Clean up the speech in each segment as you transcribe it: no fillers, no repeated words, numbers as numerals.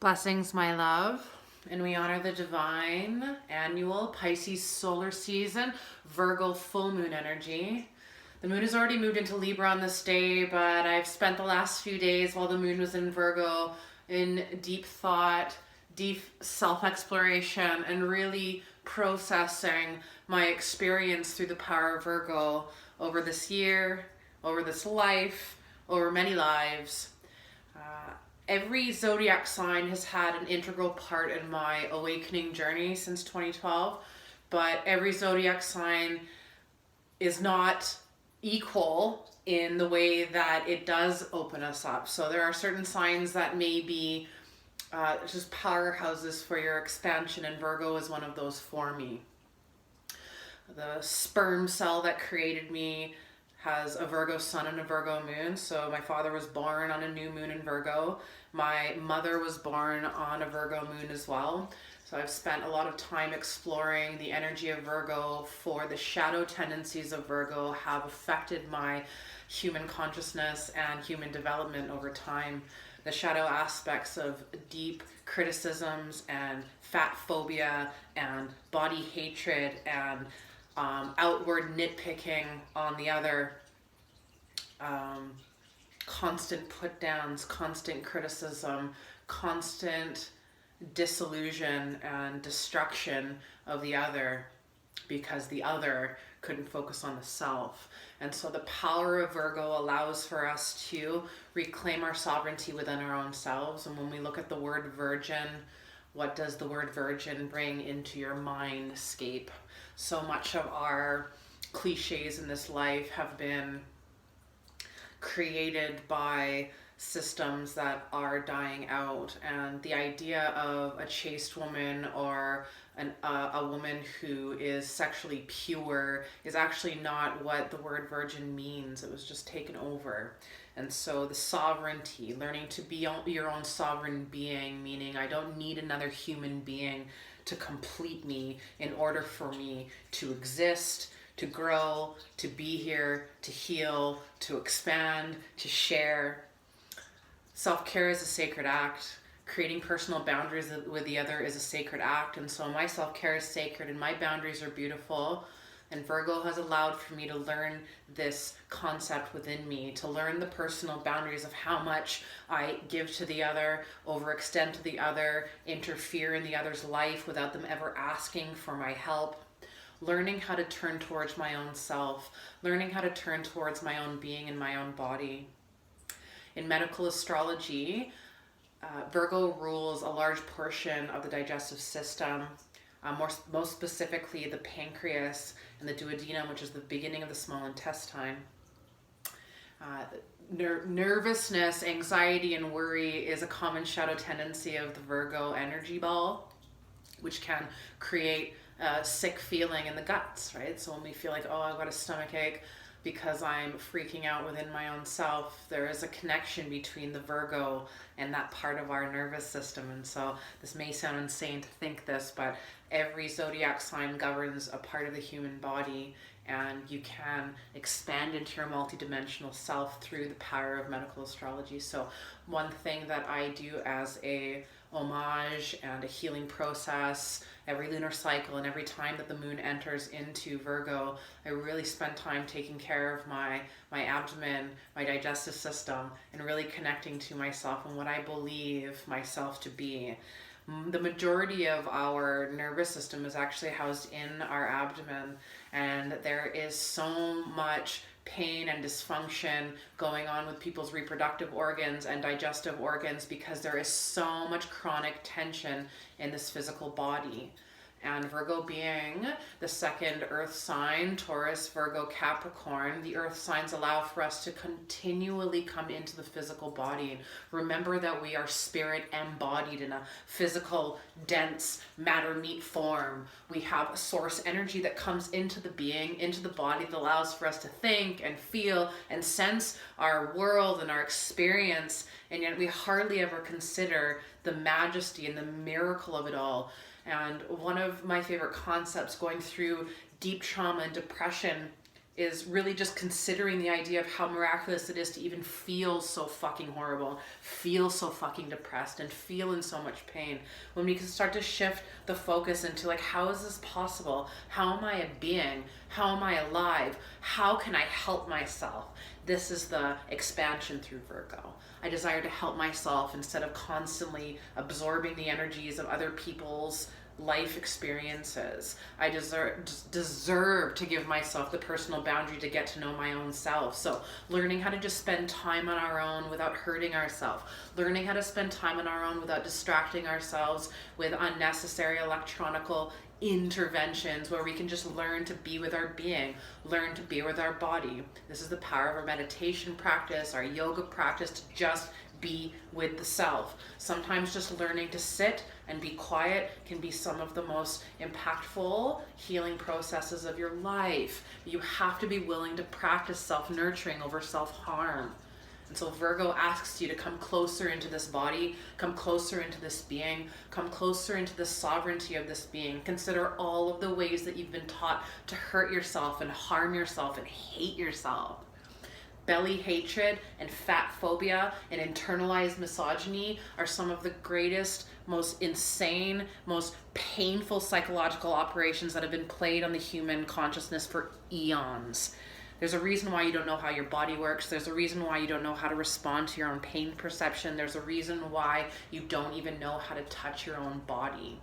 Blessings, my love. And we honor the divine annual Pisces solar season, Virgo full moon energy. The moon has already moved into Libra on this day, but I've spent the last few days while the moon was in Virgo in deep thought, deep self-exploration, and really processing my experience through the power of Virgo over this year, over this life, over many lives. Every zodiac sign has had an integral part in my awakening journey since 2012, but every zodiac sign is not equal in the way that it does open us up. So there are certain signs that may be just powerhouses for your expansion, and Virgo is one of those for me. The sperm cell that created me has a Virgo sun and a Virgo moon. So my father was born on a new moon in Virgo. My mother was born on a Virgo moon as well. So I've spent a lot of time exploring the energy of Virgo, for the shadow tendencies of Virgo have affected my human consciousness and human development over time. The shadow aspects of deep criticisms and fat phobia and body hatred and outward nitpicking on the other, constant put downs, constant criticism, constant disillusion and destruction of the other because the other couldn't focus on the self. And so the power of Virgo allows for us to reclaim our sovereignty within our own selves. And when we look at the word virgin, what does the word virgin bring into your mindscape? So much of our cliches in this life have been created by systems that are dying out, and the idea of a chaste woman or a woman who is sexually pure is actually not what the word virgin means. It was just taken over. And so the sovereignty, learning to be your own sovereign being, meaning I don't need another human being to complete me in order for me to exist, to grow, to be here, to heal, to expand, to share. Self-care is a sacred act. Creating personal boundaries with the other is a sacred act. And so my self-care is sacred and my boundaries are beautiful. And Virgo has allowed for me to learn this concept within me, to learn the personal boundaries of how much I give to the other, overextend to the other, interfere in the other's life without them ever asking for my help. Learning how to turn towards my own self, learning how to turn towards my own being and my own body. In medical astrology, Virgo rules a large portion of the digestive system, most specifically the pancreas and the duodenum, which is the beginning of the small intestine. Nervousness, anxiety, and worry is a common shadow tendency of the Virgo energy ball, which can create a sick feeling in the guts, right? So when we feel like, oh, I've got a stomach ache because I'm freaking out within my own self, there is a connection between the Virgo and that part of our nervous system. And so this may sound insane to think this, but every zodiac sign governs a part of the human body, and you can expand into your multidimensional self through the power of medical astrology. So one thing that I do as a homage and a healing process every lunar cycle, and every time that the moon enters into Virgo, I really spend time taking care of my abdomen, my digestive system, and really connecting to myself and what I believe myself to be. The majority of our nervous system is actually housed in our abdomen, and there is so much pain and dysfunction going on with people's reproductive organs and digestive organs because there is so much chronic tension in this physical body. And Virgo being the second earth sign, Taurus, Virgo, Capricorn, the earth signs allow for us to continually come into the physical body. And remember that we are spirit embodied in a physical, dense matter meat form. We have a source energy that comes into the being, into the body, that allows for us to think and feel and sense our world and our experience. And yet we hardly ever consider the majesty and the miracle of it all. And one of my favorite concepts going through deep trauma and depression is really just considering the idea of how miraculous it is to even feel so fucking horrible, feel so fucking depressed, and feel in so much pain. When we can start to shift the focus into like, how is this possible? How am I a being? How am I alive? How can I help myself? This is the expansion through Virgo. I desire to help myself instead of constantly absorbing the energies of other people's life experiences. I deserve to give myself the personal boundary to get to know my own self. So learning how to just spend time on our own without hurting ourselves, learning how to spend time on our own without distracting ourselves with unnecessary electronical interventions, where we can just learn to be with our being, learn to be with our body. This is the power of our meditation practice, our yoga practice, to just be with the self. Sometimes just learning to sit and be quiet can be some of the most impactful healing processes of your life. You have to be willing to practice self-nurturing over self-harm. And so Virgo asks you to come closer into this body, come closer into this being, come closer into the sovereignty of this being. Consider all of the ways that you've been taught to hurt yourself and harm yourself and hate yourself. Belly hatred and fat phobia and internalized misogyny are some of the greatest, most insane, most painful psychological operations that have been played on the human consciousness for eons. There's a reason why you don't know how your body works. There's a reason why you don't know how to respond to your own pain perception. There's a reason why you don't even know how to touch your own body.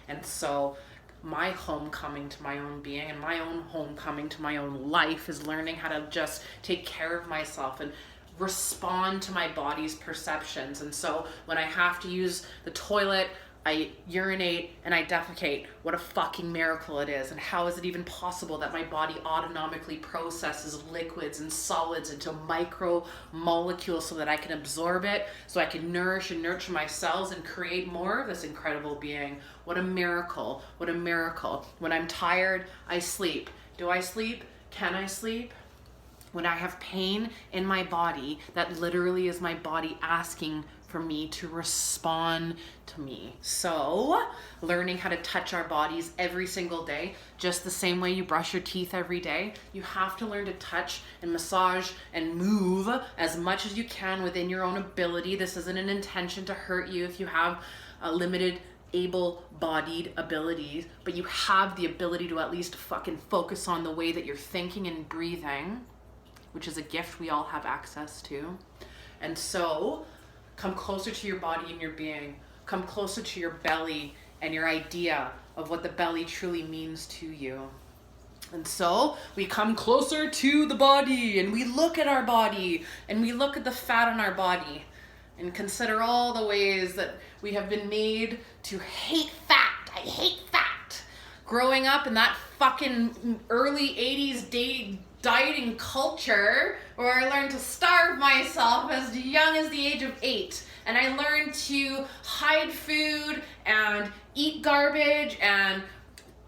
And so my homecoming to my own being and my own homecoming to my own life is learning how to just take care of myself and respond to my body's perceptions. And so when I have to use the toilet, I urinate and I defecate. What a fucking miracle it is. And how is it even possible that my body autonomically processes liquids and solids into micro molecules so that I can absorb it, so I can nourish and nurture my cells and create more of this incredible being? What a miracle. What a miracle. When I'm tired, I sleep. Do I sleep? Can I sleep? When I have pain in my body, that literally is my body asking for me to respond to me. So learning how to touch our bodies every single day, just the same way you brush your teeth every day, you have to learn to touch and massage and move as much as you can within your own ability. This isn't an intention to hurt you if you have a limited able-bodied abilities, but you have the ability to at least fucking focus on the way that you're thinking and breathing, which is a gift we all have access to. And so come closer to your body and your being. Come closer to your belly and your idea of what the belly truly means to you. And so we come closer to the body and we look at our body and we look at the fat on our body and consider all the ways that we have been made to hate fat. I hate fat. Growing up in that fucking early 80s dieting culture where I learned to starve myself as young as the age of 8. And I learned to hide food and eat garbage and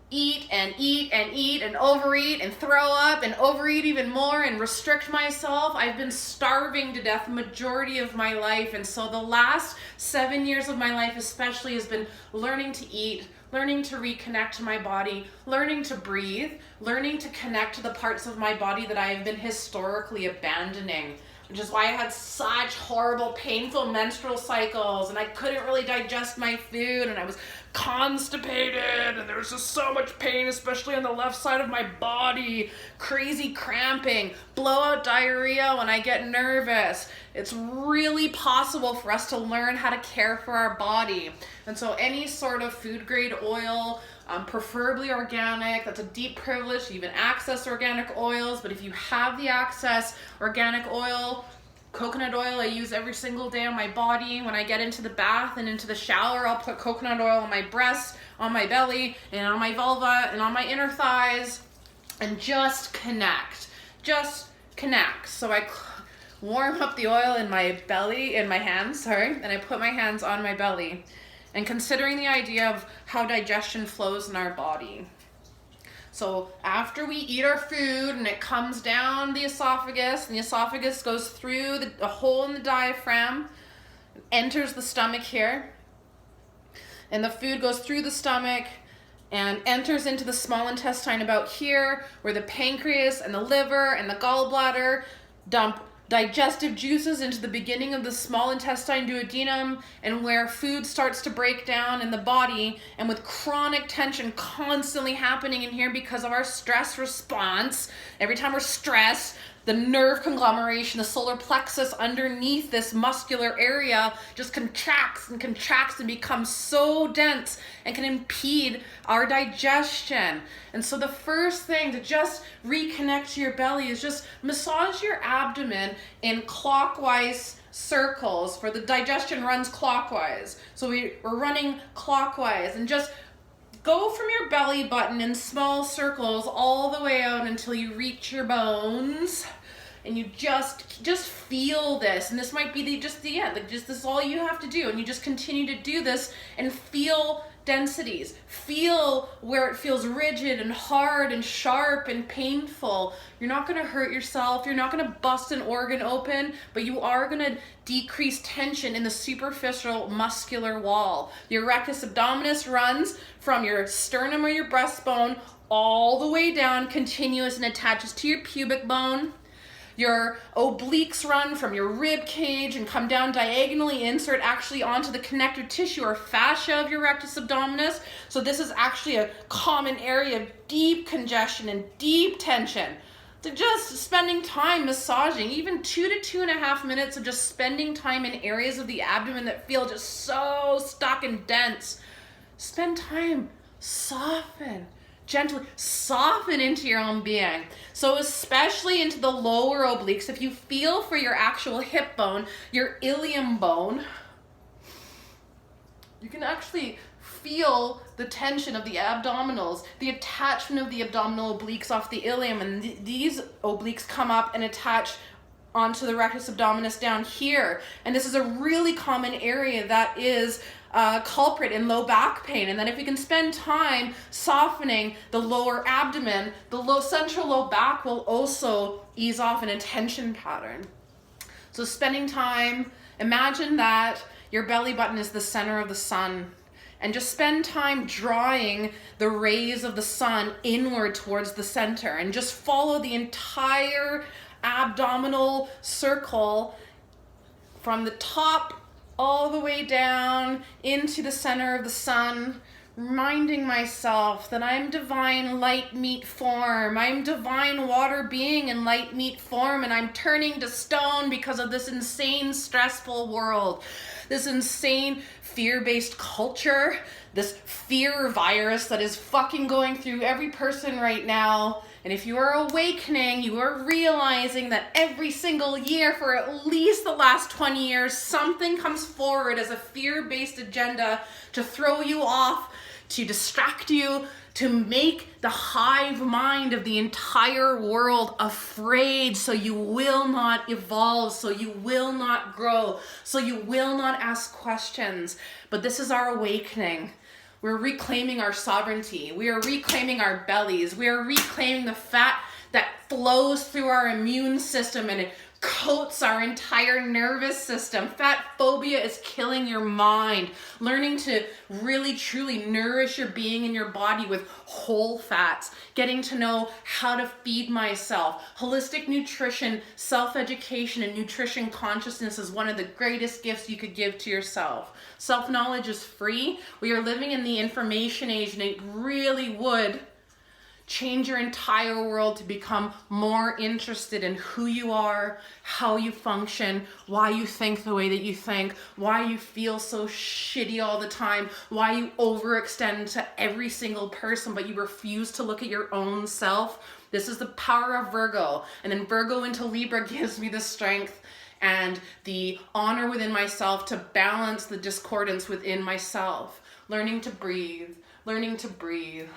eat and eat and eat and overeat and throw up and overeat even more and restrict myself. I've been starving to death the majority of my life. And so the last 7 years of my life especially has been learning to eat, learning to reconnect to my body, learning to breathe, learning to connect to the parts of my body that I have been historically abandoning, which is why I had such horrible, painful menstrual cycles and I couldn't really digest my food and I was constipated and there was just so much pain, especially on the left side of my body, crazy cramping, blowout diarrhea when I get nervous. It's really possible for us to learn how to care for our body. And so any sort of food grade oil, preferably organic, that's a deep privilege to even access organic oils, but if you have the access, organic oil, coconut oil I use every single day on my body. When I get into the bath and into the shower, I'll put coconut oil on my breasts, on my belly, and on my vulva, and on my inner thighs, and just connect. Just connect. So I warm up the oil in my belly, in my hands, and I put my hands on my belly. And considering the idea of how digestion flows in our body. So after we eat our food and it comes down the esophagus, and the esophagus goes through a hole in the diaphragm, enters the stomach here, and the food goes through the stomach, and enters into the small intestine about here, where the pancreas and the liver and the gallbladder dump digestive juices into the beginning of the small intestine duodenum, and where food starts to break down in the body, and with chronic tension constantly happening in here because of our stress response. Every time we're stressed, the nerve conglomeration, the solar plexus underneath this muscular area just contracts and becomes so dense and can impede our digestion. And so the first thing to just reconnect to your belly is just massage your abdomen in clockwise circles, for the digestion runs clockwise. So we're running clockwise, and just go from your belly button in small circles all the way out until you reach your bones. And you just feel this, and this might be the end. This is all you have to do, and you just continue to do this and feel densities. Feel where it feels rigid and hard and sharp and painful. You're not going to hurt yourself. You're not going to bust an organ open, but you are going to decrease tension in the superficial muscular wall. The erectus abdominis runs from your sternum or your breastbone all the way down, continuous, and attaches to your pubic bone. Your obliques run from your rib cage and come down diagonally, insert actually onto the connective tissue or fascia of your rectus abdominis. So this is actually a common area of deep congestion and deep tension. So just spending time massaging, even 2 to 2.5 minutes of just spending time in areas of the abdomen that feel just so stuck and dense. Spend time, soften. Gently soften into your own being. So especially into the lower obliques, if you feel for your actual hip bone, your ilium bone, you can actually feel the tension of the abdominals, the attachment of the abdominal obliques off the ilium, and these obliques come up and attach onto the rectus abdominis down here. And this is a really common area that is culprit in low back pain. And then if you can spend time softening the lower abdomen, the central low back will also ease off in a tension pattern. So spending time, imagine that your belly button is the center of the sun, and just spend time drawing the rays of the sun inward towards the center, and just follow the entire abdominal circle from the top all the way down into the center of the sun, reminding myself that I'm divine light meat form. I'm divine water being in light meat form, and I'm turning to stone because of this insane stressful world, this insane fear-based culture, this fear virus that is fucking going through every person right now. And if you are awakening, you are realizing that every single year for at least the last 20 years, something comes forward as a fear-based agenda to throw you off, to distract you, to make the hive mind of the entire world afraid, so you will not evolve, so you will not grow, so you will not ask questions. But this is our awakening. We're reclaiming our sovereignty. We are reclaiming our bellies. We are reclaiming the fat that flows through our immune system and it coats our entire nervous system. Fat phobia is killing your mind. Learning to really truly nourish your being and your body with whole fats. Getting to know how to feed myself. Holistic nutrition, self-education, and nutrition consciousness is one of the greatest gifts you could give to yourself. Self-knowledge is free. We are living in the information age, and it really would change your entire world to become more interested in who you are, how you function, why you think the way that you think, why you feel so shitty all the time, why you overextend to every single person, but you refuse to look at your own self. This is the power of Virgo. And then Virgo into Libra gives me the strength and the honor within myself to balance the discordance within myself. Learning to breathe, learning to breathe.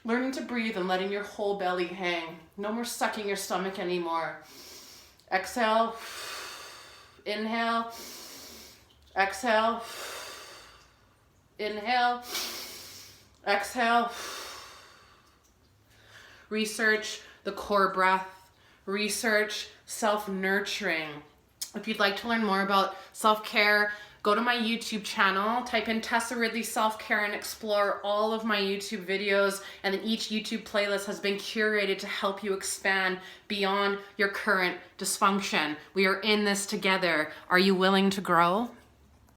Learning to breathe and letting your whole belly hang. No more sucking your stomach anymore. Exhale. Inhale. Exhale. Inhale. Exhale. Research the core breath. Research self-nurturing. If you'd like to learn more about self-care, go to my YouTube channel, type in Tessa Ridley Self-Care, and explore all of my YouTube videos. And then each YouTube playlist has been curated to help you expand beyond your current dysfunction. We are in this together. Are you willing to grow?